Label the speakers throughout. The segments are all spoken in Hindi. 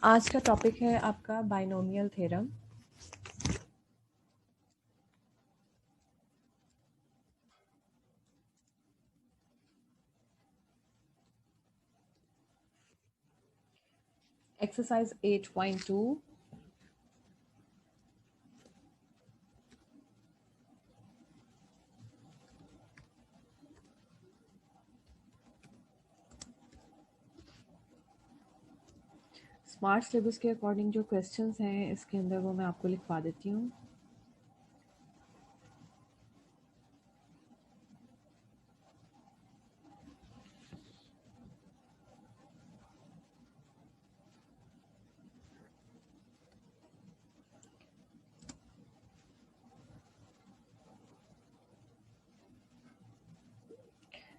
Speaker 1: आज का टॉपिक है आपका binomial theorem. Exercise 8.2। Smart syllabus के अकॉर्डिंग जो क्वेश्चंस हैं इसके अंदर वो मैं आपको लिखवा देती हूँ।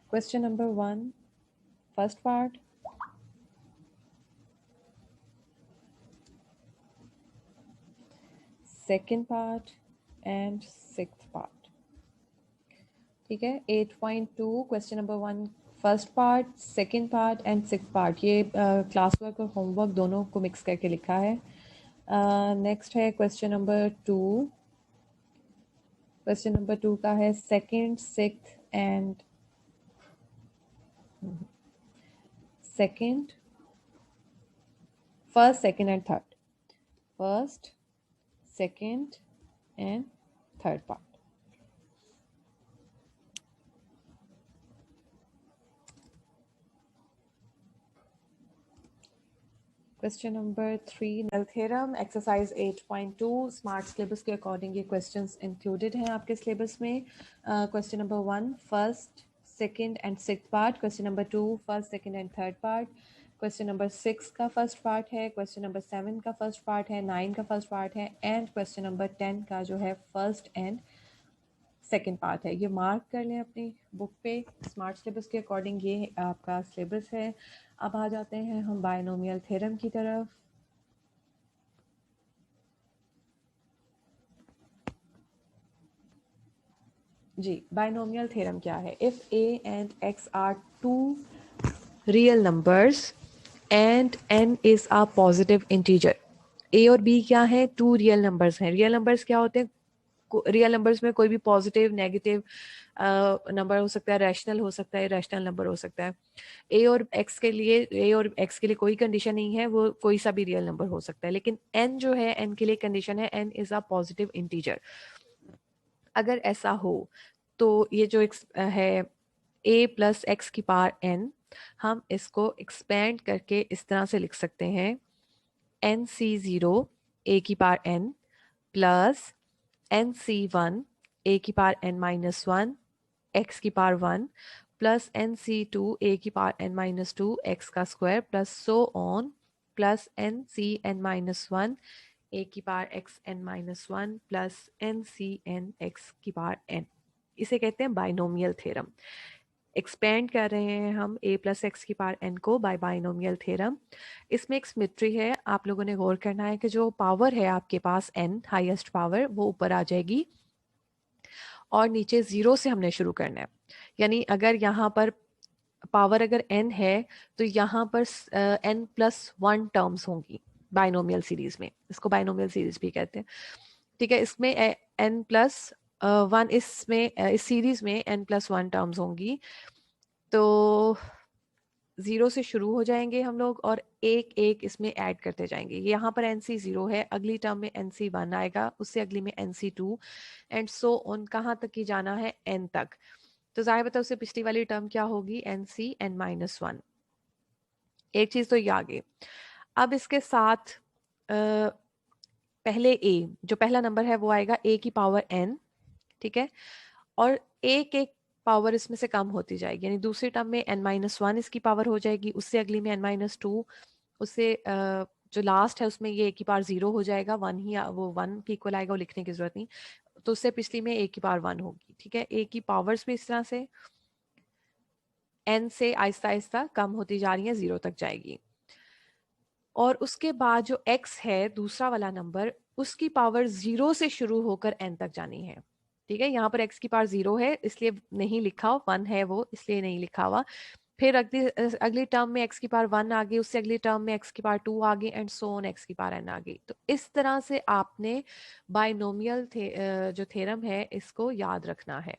Speaker 1: Question number 1, first part. Second part and sixth part. ठीक है, 8.2 question number 1 first part, second part and sixth part. ये क्लास वर्क और होमवर्क दोनों को मिक्स करके लिखा है। नेक्स्ट है क्वेश्चन नंबर 2। क्वेश्चन नंबर 2 का है second, sixth and second, first, second and third. First, second and third part. Question number 3, null theorem, exercise 8.2। Smart syllabus के अकॉर्डिंग ये क्वेश्चंस इंक्लूडेड हैं आपके सिलेबस में। Question number 1 first, second and sixth part. Question number 2 first, second and third part. Question number 6 का फर्स्ट पार्ट है। क्वेश्चन नंबर 7 का फर्स्ट पार्ट है। 9 का फर्स्ट पार्ट है एंड क्वेश्चन नंबर 10 का जो है फर्स्ट एंड सेकेंड पार्ट है। ये मार्क कर लें अपनी बुक पे। स्मार्ट सिलेबस के अकॉर्डिंग ये आपका सिलेबस है। अब आ जाते हैं हम बाइनोमियल थ्योरम की तरफ। जी, बाइनोमियल थ्योरम क्या है? If a and x are two real numbers and n is a positive integer। a और b क्या है? टू रियल नंबर्स हैं। रियल नंबर्स क्या होते हैं? रियल नंबर्स में कोई भी पॉजिटिव, नेगेटिव नंबर हो सकता है, रैशनल हो सकता है, रैशनल नंबर हो सकता है। ए और एक्स के लिए कोई कंडीशन नहीं है, वो कोई सा भी रियल नंबर हो सकता है। लेकिन एन जो है, एन के लिए कंडीशन है n is a positive integer. अगर ऐसा हो तो ये जो है a प्लस एक्स की पावर n, हम इसको एक्सपेंड करके इस तरह से लिख सकते हैं nc0 a की power n plus nc1 a की पावर n माइनस 1 x की पावर 1 प्लस nc2 a की पावर n माइनस 2 x का square plus so on plus ncn minus 1 a की power x n minus 1 plus n c n x की पावर n। इसे कहते हैं बाइनोमियल थ्योरम। एक्सपेंड कर रहे हैं हम a प्लस एक्स की पावर n को बाय बाइनोमियल थ्योरम। इसमें एक सिमेट्री है, आप लोगों ने गौर करना है कि जो पावर है आपके पास n, हाईएस्ट पावर, वो ऊपर आ जाएगी और नीचे जीरो से हमने शुरू करना है। यानी अगर यहाँ पर पावर अगर n है तो यहाँ पर n प्लस 1 टर्म्स होंगी बाइनोमियल सीरीज में। इसको बाइनोमियल सीरीज भी कहते हैं। ठीक है, इसमें n प्लस 1, इस सीरीज में n प्लस 1 टर्म्स होंगी। तो जीरो से शुरू हो जाएंगे हम लोग और एक एक इसमें ऐड करते जाएंगे। यहाँ पर nc0 है, अगली टर्म में nc1 आएगा, उससे अगली में nc2 एंड सो ऑन। कहाँ तक की जाना है? n तक। तो जाहिर बताओ उससे पिछली वाली टर्म क्या होगी? nc n -1। एक चीज तो ये आ गई। अब इसके साथ पहले a, जो पहला नंबर है वो आएगा a की पावर n। ठीक है, और एक एक पावर इसमें से कम होती जाएगी, यानी दूसरी टर्म में n-1 इसकी पावर हो जाएगी, उससे अगली में n-2, उससे जो लास्ट है उसमें ये a की पावर 0 हो जाएगा, 1 ही वो 1 की इक्वल आएगा, वो लिखने की जरूरत नहीं। तो उससे पिछली में a की पावर 1 होगी। ठीक है, a की पावर्स भी इस तरह से n से आहिस्ता आहिस्ता कम होती जा रही है, 0 तक जाएगी। और उसके बाद जो x है, दूसरा वाला नंबर, उसकी पावर 0 से शुरू होकर n तक जानी है। ठीक है, यहाँ पर x की पावर 0 है इसलिए नहीं लिखा, 1 है वो इसलिए नहीं लिखा हुआ। फिर अगली टर्म में एक्स की पावर 1 आ गई, उससे अगली टर्म में एक्स की पावर 2 आ गई, एंड सो ऑन एक्स की पावर n आ गई। तो इस तरह से आपने बाइनोमियल जो थ्योरम है इसको याद रखना है।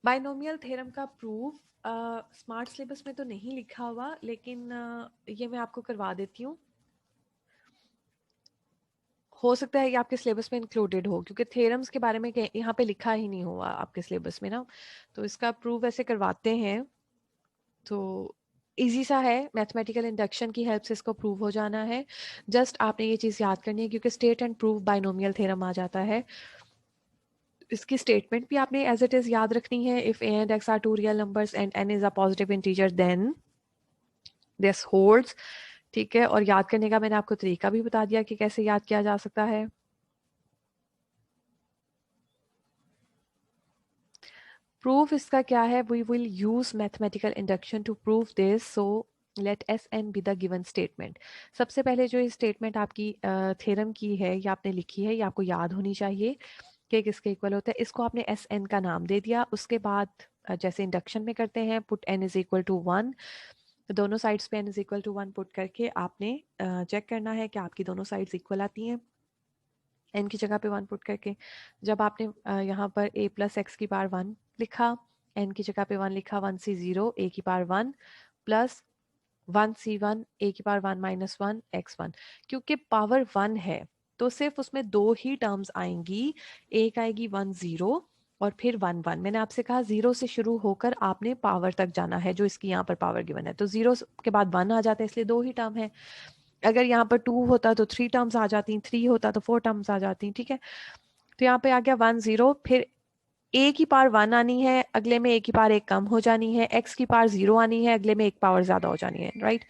Speaker 1: बाइनोमियल थ्योरम का प्रूफ स्मार्ट सिलेबस में तो नहीं लिखा हुआ, लेकिन ये मैं आपको करवा देती हूँ। हो सकता है ये आपके सिलेबस में इंक्लूडेड हो, क्योंकि थ्योरम्स के बारे में यहाँ पे लिखा ही नहीं हुआ आपके सिलेबस में ना। तो इसका प्रूफ ऐसे करवाते हैं। तो इजी सा है, मैथमेटिकल इंडक्शन की हेल्प से इसको प्रूव हो जाना है। जस्ट आपने ये चीज़ याद करनी है, क्योंकि state and prove binomial theorem आ जाता है। इसकी स्टेटमेंट भी आपने एज इट इज याद रखनी है। If a and x are two real numbers and n is a positive integer then this holds. ठीक है, और याद करने का मैंने आपको तरीका भी बता दिया कि कैसे याद किया जा सकता है। प्रूफ इसका क्या है, we will use mathematical induction to prove this. So let S n be the given statement. सबसे पहले जो ये स्टेटमेंट आपकी थ्योरम की है, ये आपने लिखी है, ये आपको याद होनी चाहिए कि किसके इक्वल होता है। इसको आपने एस एन का नाम दे दिया। उसके बाद जैसे इंडक्शन में करते हैं, put n is equal to 1। दोनों साइड्स पे एन इज इक्वल टू 1 पुट करके आपने चेक करना है कि आपकी दोनों साइड्स इक्वल आती हैं, एन की जगह पे 1 पुट करके। जब आपने यहाँ पर a प्लस एक्स की पावर 1 लिखा, एन की जगह पे 1 लिखा, 1c0 a की पावर 1 प्लस 1c1 a की पावर 1 माइनस 1 x1। क्योंकि पावर 1 है तो सिर्फ उसमें दो ही टर्म्स आएंगी। एक आएगी 1 0 और फिर 1 1। मैंने आपसे कहा 0 से शुरू होकर आपने पावर तक जाना है, जो इसकी यहाँ पर पावर गिवन है। तो 0 के बाद 1 आ जाता है, इसलिए दो ही टर्म है। अगर यहाँ पर 2 होता तो 3 टर्म्स आ जाती, 3 होता तो 4 टर्म्स आ जाती। ठीक है, तो यहाँ पे आ गया 1 0। फिर a की पावर 1 आनी है, अगले में a की पावर 1 कम हो जानी है, x की पावर 0 आनी है, अगले में एक पावर ज्यादा हो जानी है। राइट,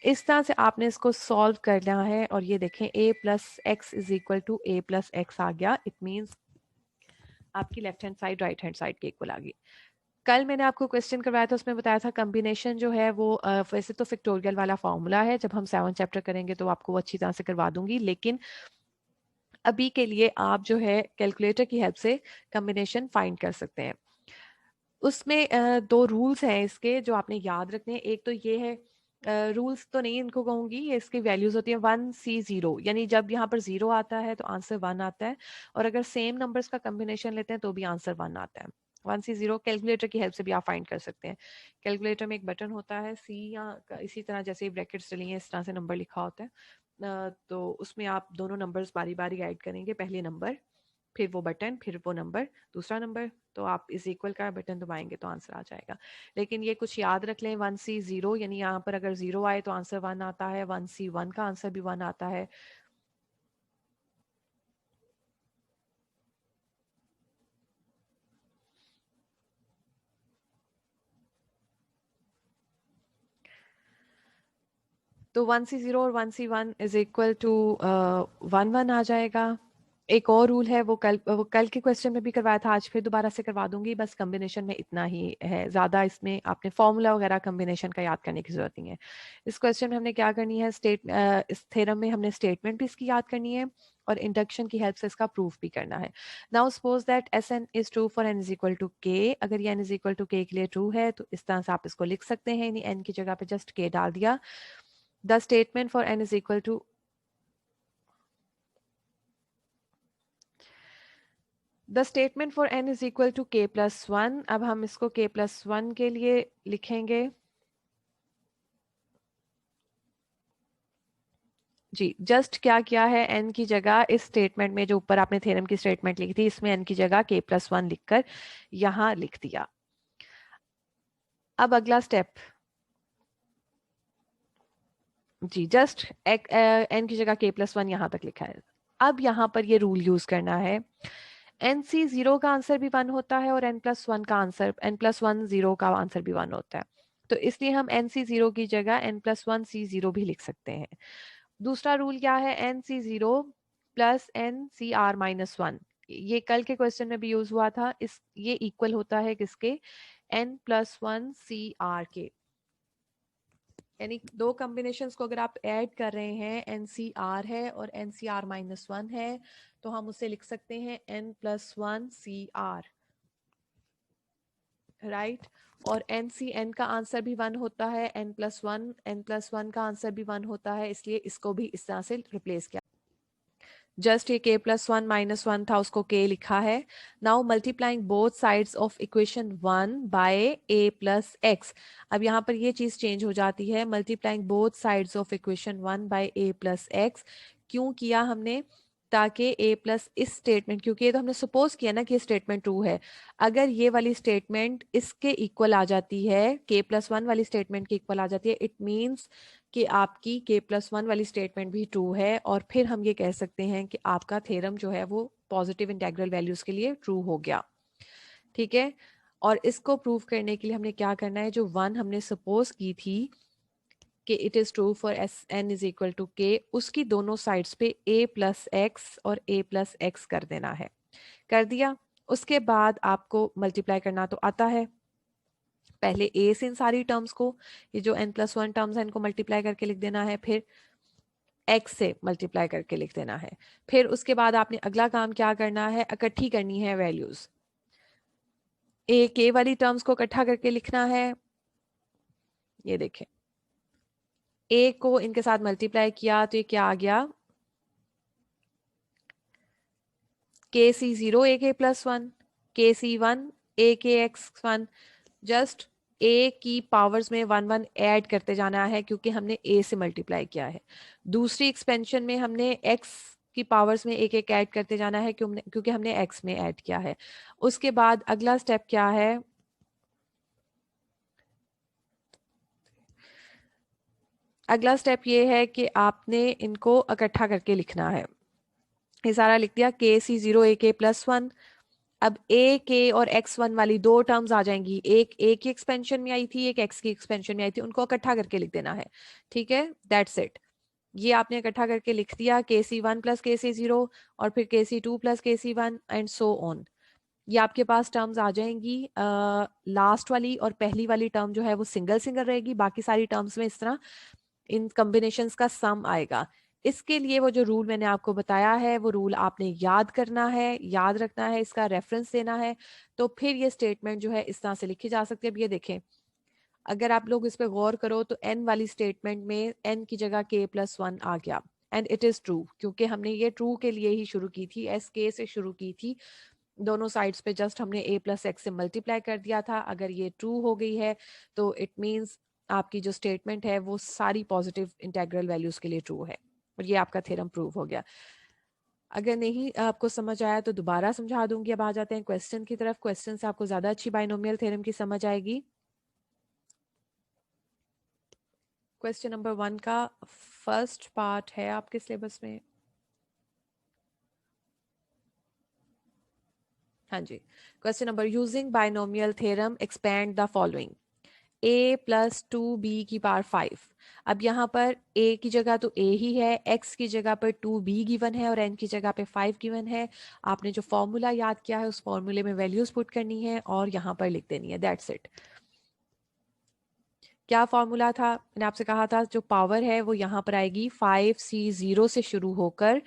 Speaker 1: इस तरह से आपने इसको सॉल्व करना है। और ये देखें, a plus x is equal to a plus x आ गया। इट मीन्स आपकी left hand side right hand side के इक्वल आ गई। कल मैंने आपको क्वेश्चन करवाया था, उसमें बताया था कॉम्बिनेशन जो है वो वैसे तो फैक्टोरियल वाला फॉर्मूला है, जब हम 7 चैप्टर करेंगे तो आपको वो अच्छी तरह से करवा दूंगी। लेकिन अभी के लिए आप जो है कैलकुलेटर की हेल्प से कॉम्बिनेशन फाइंड कर सकते हैं। उसमें दो रूल्स हैं इसके जो आपने याद रखने हैं। एक तो ये है, रूल्स तो नहीं इनको कहूंगी, ये इसकी वैल्यूज होती है 1c0, यानी जब यहाँ पर 0 आता है तो आंसर 1 आता है, और अगर सेम नंबर्स का कॉम्बिनेशन लेते हैं तो भी आंसर 1 आता है। 1c0 कैलकुलेटर की हेल्प से भी आप फाइंड कर सकते हैं। कैलकुलेटर में एक बटन होता है सी, या इसी तरह जैसे ब्रैकेट्स डली हैं इस तरह से नंबर लिखा होता है। तो उसमें आप दोनों नंबर्स बारी बारी ऐड करेंगे, पहले नंबर फिर वो बटन फिर वो नंबर दूसरा नंबर, तो आप इस इक्वल का बटन दबाएंगे तो आंसर आ जाएगा। लेकिन ये कुछ याद रख लें, 1c0 यानी यहाँ पर अगर 0 आए तो आंसर 1 आता है, 1c1 का आंसर भी 1 आता है। तो 1c0 और 1c1 इज इक्वल टू 1 1 आ जाएगा। एक और रूल है, वो कल के क्वेश्चन में भी करवाया था, आज फिर दोबारा से करवा दूंगी। बस कॉम्बिनेशन में इतना ही है, ज्यादा इसमें आपने फॉर्मूला वगैरह कॉम्बिनेशन का याद करने की जरूरत नहीं है। इस क्वेश्चन में हमने क्या करनी है, इस थ्योरम में हमने स्टेटमेंट भी इसकी याद करनी है और इंडक्शन की हेल्प से इसका प्रूफ भी करना है। Now suppose that S n is true for n is equal to k. अगर ये एन इज इक्वल टू के के लिए ट्रू है तो इस तरह से आप इसको लिख सकते हैं, यानी एन की जगह पे जस्ट के डाल दिया। The statement for n is equal to the statement for n is equal to k plus 1। अब हम इसको k प्लस 1 के लिए लिखेंगे। जी, जस्ट क्या किया है, n की जगह इस स्टेटमेंट में जो ऊपर आपने थ्योरम की स्टेटमेंट लिखी थी, इसमें n की जगह k प्लस 1 लिखकर यहां लिख दिया। अब अगला स्टेप, जी जस्ट n की जगह k प्लस 1 यहां तक लिखा है। अब यहां पर ये रूल यूज करना है, NC0 का आंसर भी 1 होता है और n+1 का आंसर n+1 0 का आंसर भी 1 होता है। तो इसलिए हम NC0 की जगह n+1 C0 भी लिख सकते हैं। दूसरा रूल क्या है, NC0 प्लस NCR-1। ये कल के क्वेश्चन में भी यूज हुआ था। इस ये इक्वल होता है किसके, n+1 CR के। यानी दो कॉम्बिनेशंस को अगर आप ऐड कर रहे हैं, NCR है और NCR-1 है, तो हम उसे लिख सकते हैं N+1 CR, राइट। और NCN का आंसर भी 1 होता है, N+1 का आंसर भी 1 होता है, इसलिए इसको भी इस तरह से रिप्लेस किया। जस्ट ये K+1 - 1 था, उसको K लिखा है। Now multiplying both sides of equation 1 by A+X। अब यहाँ पर ये चीज चेंज हो जाती है, multiplying both sides of equation 1 by A+X। क्यों किया हमने? ताकि A प्लस इस स्टेटमेंट, क्योंकि ये तो हमने सपोज किया ना कि स्टेटमेंट ट्रू है, अगर ये वाली स्टेटमेंट इसके इक्वल आ जाती है, K+1 वाली स्टेटमेंट के इक्वल आ जाती है, इट मीन्स कि आपकी K+1 वाली स्टेटमेंट भी ट्रू है, और फिर हम ये कह सकते हैं कि आपका थ्योरम जो है वो पॉजिटिव इंटीग्रल वैल्यूज के लिए ट्रू हो गया। ठीक है, और इसको प्रूव करने के लिए हमने क्या करना है, जो 1 हमने सपोज की थी कि it is true for N is equal to K, उसकी दोनों साइड्स पे A+X और A+X कर देना है। कर दिया। उसके बाद आपको मल्टीप्लाई करना तो आता है, पहले A से इन सारी टर्म्स को, ये जो N+1 टर्म्स है इनको मल्टीप्लाई करके लिख देना है, फिर X से मल्टीप्लाई करके लिख देना है। फिर उसके बाद आपने अगला काम क्या करना है, इकट्ठी करनी है वैल्यूज। A K वाली टर्म्स को इकट्ठा करके लिखना है, ये देखें, A को इनके साथ मल्टीप्लाई किया तो ये क्या आ गया, KC0 AK+1, KC1 AKX1। Just A की पावर्स में 1 1 ऐड करते जाना है, क्योंकि हमने A से मल्टीप्लाई किया है। दूसरी एक्सपेंशन में हमने X की पावर्स में एक एक ऐड करते जाना है, क्योंकि हमने X में ऐड किया है। उसके बाद अगला स्टेप क्या है, अगला स्टेप ये है कि आपने इनको इकट्ठा करके लिखना है। ये सारा लिख दिया, KC0 AK+1। अब A के और X1 वाली दो टर्म्स आ जाएंगी, एक A की एक्सपेंशन में आई थी, एक X की एक्सपेंशन में आई थी, उनको इकट्ठा करके लिख देना है। ठीक है, दैट्स इट। ये आपने इकट्ठा करके लिख दिया, KC1 प्लस KC0 और फिर KC2 plus KC1 and so on. ये आपके पास टर्म्स आ जाएंगी। लास्ट वाली और पहली वाली टर्म जो है वो सिंगल सिंगल रहेगी, बाकी सारी टर्म्स में इस तरह इन कॉम्बिनेशंस का सम आएगा। इसके लिए वो जो रूल मैंने आपको बताया है, वो रूल आपने याद करना है, याद रखना है, इसका रेफरेंस देना है, तो फिर ये स्टेटमेंट जो है इस तरह से लिखी जा सकती है। अब ये देखें, अगर आप लोग इस पर गौर करो तो n वाली स्टेटमेंट में n की जगह K+1 आ गया, एंड इट इज ट्रू, क्योंकि हमने ये ट्रू के लिए ही शुरू की थी, SK से शुरू की थी। दोनों साइड्स पे जस्ट हमने A+X से मल्टीप्लाई कर दिया था। अगर ये ट्रू हो गई है तो इट मीन्स आपकी जो स्टेटमेंट है वो सारी पॉजिटिव इंटीग्रल वैल्यूज के लिए ट्रू है, और ये आपका थ्योरम प्रूव हो गया। अगर नहीं आपको समझ आया तो दोबारा समझा दूंगी। अब आ जाते हैं क्वेश्चन की तरफ। क्वेश्चन से आपको ज्यादा अच्छी बाइनोमियल थ्योरम की समझ आएगी। क्वेश्चन नंबर 1 का फर्स्ट पार्ट है आपके सिलेबस में। हाँ जी, question number, using binomial theorem expand the following, A+2B⁵। अब यहाँ पर A की जगह तो A ही है, X की जगह पर 2B गिवन है और N की जगह पे 5 गिवन है। आपने जो फॉर्मूला याद किया है उस फॉर्मूले में वैल्यूज पुट करनी है और यहाँ पर लिख देनी है, दैट्स इट। क्या फॉर्मूला था, मैंने आपसे कहा था जो पावर है वो यहाँ पर आएगी 5C0 से शुरू होकर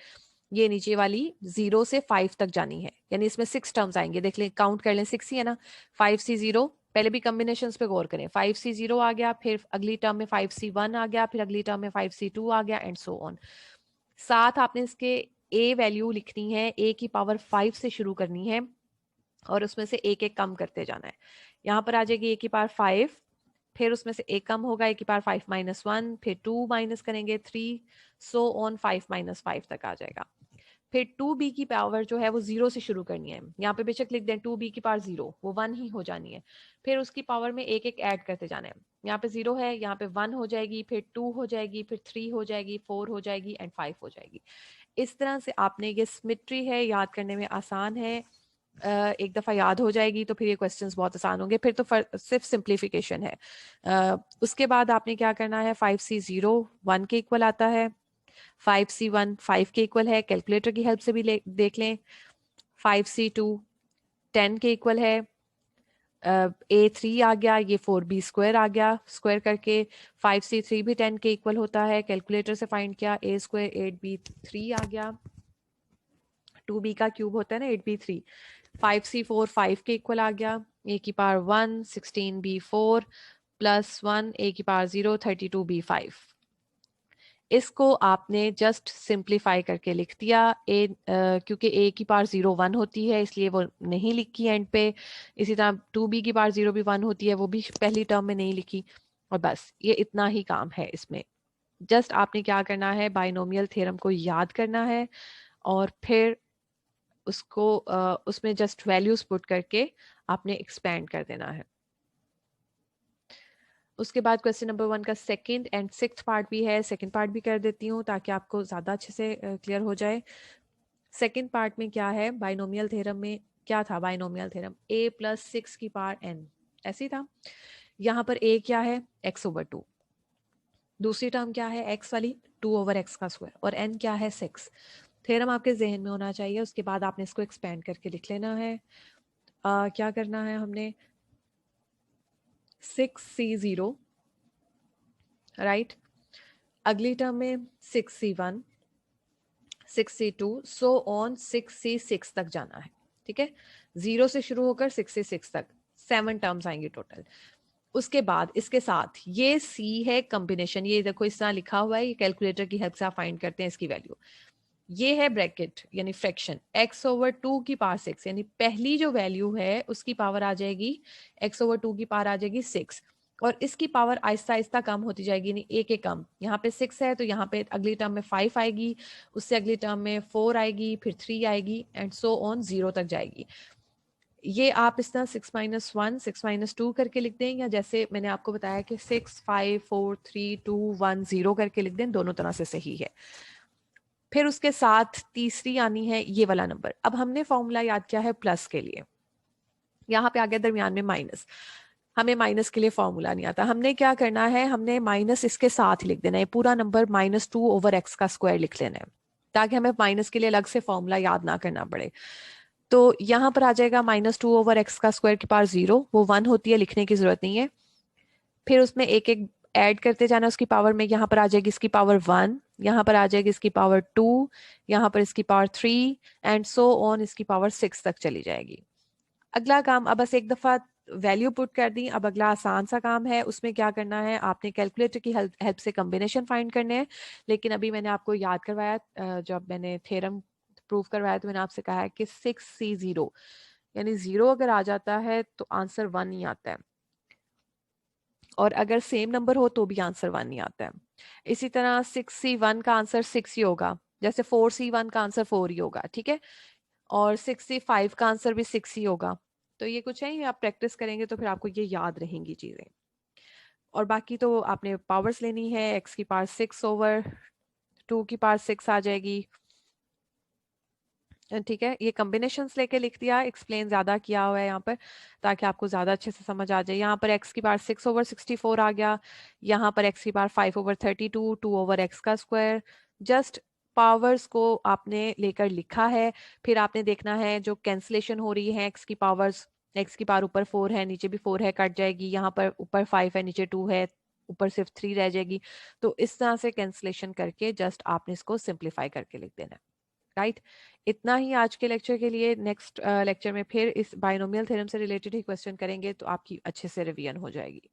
Speaker 1: ये नीचे वाली 0 से 5 तक जानी है, यानी इसमें 6 टर्म्स आएंगे। देख लें, काउंट कर लें, 6 ही है ना। 5C0, पहले भी कॉम्बिनेशन पे गौर करें, 5C0 आ गया, फिर अगली टर्म में 5C1 आ गया, फिर अगली टर्म में 5C2 आ गया, एंड सो ऑन। साथ आपने इसके A वैल्यू लिखनी है, A की पावर 5 से शुरू करनी है और उसमें से एक एक कम करते जाना है। यहाँ पर आ जाएगी A की पावर 5, फिर उसमें से एक कम होगा, A की पावर 5 - 1, फिर 2 माइनस करेंगे 3, सो ऑन 5 - 5 तक आ जाएगा। फिर 2B की पावर जो है वो 0 से शुरू करनी है, यहाँ पे बेशक लिख दें 2B की पावर 0, वो 1 ही हो जानी है। फिर उसकी पावर में एक एक ऐड करते जाना है, यहाँ पे 0 है, यहाँ पे 1 हो जाएगी, फिर 2 हो जाएगी, फिर 3 हो जाएगी, 4 हो जाएगी एंड 5 हो जाएगी। इस तरह से आपने, ये सिमेट्री है, याद करने में आसान है। एक दफ़ा याद हो जाएगी तो फिर ये क्वेश्चंस बहुत आसान होंगे, फिर तो सिर्फ सिंप्लीफिकेशन है। उसके बाद आपने क्या करना है, 5C0 1 के इक्वल आता है, 5C1 5 के इक्वल है, कैलकुलेटर की हेल्प से भी देख लें। 5C2 10 के इक्वल है, A3 आ गया, ये 4B² आ गया, स्क्वायर करके 5C3 भी 10 के इक्वल होता है, कैलकुलेटर से फाइंड किया, A² 8B3 आ गया, 2B का क्यूब होता है ना 8B3, 5C4 5 के इक्वल आ गया, A⁻1 16B4 +1 A⁻0 32B5। इसको आपने जस्ट सिंप्लीफाई करके लिख दिया। क्योंकि A⁻0 1 होती है इसलिए वो नहीं लिखी एंड पे, इसी तरह 2B⁻0 भी 1 होती है, वो भी पहली टर्म में नहीं लिखी, और बस ये इतना ही काम है इसमें। जस्ट आपने क्या करना है, बाइनोमियल थ्योरम को याद करना है और फिर उसको उसमें जस्ट वैल्यूज पुट करके आपने एक्सपेंड कर देना है। उसके बाद क्वेश्चन नंबर 1 का सेकंड एंड सिक्स्थ पार्ट भी है, सेकंड पार्ट भी कर देती हूँ ताकि आपको ज़्यादा अच्छे से क्लियर हो जाए। सेकंड पार्ट में क्या है, बाइनोमियल थ्योरम में क्या था, बाइनोमियल थ्योरम A+6n ऐसे ही था। यहाँ पर A क्या है, x/2, दूसरी टर्म क्या है x वाली 2/x², और n क्या है 6। थ्योरम आपके जहन में होना चाहिए, उसके बाद आपने इसको एक्सपेंड करके लिख लेना है। क्या करना है हमने, 6C0 राइट, अगली टर्म में 6C1 6C2 so on 6C6 तक जाना है, ठीक है, 0 से शुरू होकर 6C6 तक 7 टर्म्स आएंगे टोटल। उसके बाद इसके साथ ये C है कॉम्बिनेशन, ये देखो इस तरह लिखा हुआ है, ये कैलकुलेटर की हेल्प से आप फाइंड करते हैं इसकी वैल्यू। ये है ब्रैकेट यानी फ्रैक्शन x/2 यानी पहली जो वैल्यू है उसकी पावर आ जाएगी x/2 की पावर आ जाएगी 6, और इसकी पावर आहिस्ता आहिस्ता कम होती जाएगी, यानी एक एक कम, यहाँ पे 6 है तो यहाँ पे अगली टर्म में 5 आएगी, उससे अगली टर्म में 4 आएगी, फिर 3 आएगी एंड सो ऑन 0 तक जाएगी। ये आप इस तरह 6-1 6-2 करके लिख दें, या जैसे मैंने आपको बताया कि 6 5 4 3 2 1 0 करके लिख दें, दोनों तरह से सही है। फिर उसके साथ तीसरी आनी है ये वाला नंबर। अब हमने फॉर्मूला याद किया है प्लस के लिए, यहाँ पे आ गया दरमियान में माइनस, हमें माइनस के लिए फॉर्मूला नहीं आता, हमने क्या करना है, हमने माइनस इसके साथ लिख देना है, पूरा नंबर -2/x² लिख लेना है, ताकि हमें माइनस के लिए अलग से फॉर्मूला याद ना करना पड़े। तो यहाँ पर आ जाएगा -2/x² की पावर 0, वो 1 होती है, लिखने की जरूरत नहीं है। फिर उसमें एक एक ऐड करते जाना उसकी पावर में, यहाँ पर आ जाएगी इसकी पावर 1, यहाँ पर आ जाएगी इसकी पावर 2, यहाँ पर इसकी पावर 3 एंड सो ऑन इसकी पावर 6 तक चली जाएगी। अगला काम, अब बस एक दफा वैल्यू पुट कर दी, अब अगला आसान सा काम है, उसमें क्या करना है, आपने कैलकुलेटर की हेल्प से कॉम्बिनेशन फाइंड करने हैं। लेकिन अभी मैंने आपको याद करवाया, जब मैंने थ्योरम प्रूव करवाया तो मैंने आपसे कहा है कि 6C0 यानी 0 अगर आ जाता है तो आंसर 1 ही आता है, और अगर सेम नंबर हो तो भी आंसर 1 ही आता है। इसी तरह 6C1 का आंसर 6 ही होगा, जैसे 4C1 का आंसर 4 ही होगा, ठीक है, और 6C5 का आंसर भी 6 ही होगा। तो ये कुछ है, ये आप प्रैक्टिस करेंगे तो फिर आपको ये याद रहेंगी चीजें। और बाकी तो आपने पावर्स लेनी है, x की पावर 6/2 की पावर 6 आ जाएगी, ठीक है। ये कॉम्बिनेशंस लेके लिख दिया, एक्सप्लेन ज्यादा किया हुआ है यहाँ पर ताकि आपको ज्यादा अच्छे से समझ आ जाए। यहाँ पर x की पावर 6/64 आ गया, यहाँ पर x की पावर 5/32 2/x²। जस्ट पावर्स को आपने लेकर लिखा है, फिर आपने देखना है जो कैंसलेशन हो रही है x की पावर्स, x की पावर ऊपर 4 है नीचे भी 4 है, कट जाएगी, यहाँ पर ऊपर 5 है नीचे 2 है, ऊपर सिर्फ 3 रह जाएगी। तो इस तरह से कैंसलेशन करके जस्ट आपने इसको सिंप्लीफाई करके लिख देना है, राइट। इतना ही आज के लेक्चर के लिए। नेक्स्ट लेक्चर में फिर इस बाइनोमियल थ्योरम से रिलेटेड ही क्वेश्चन करेंगे तो आपकी अच्छे से रिवीजन हो जाएगी।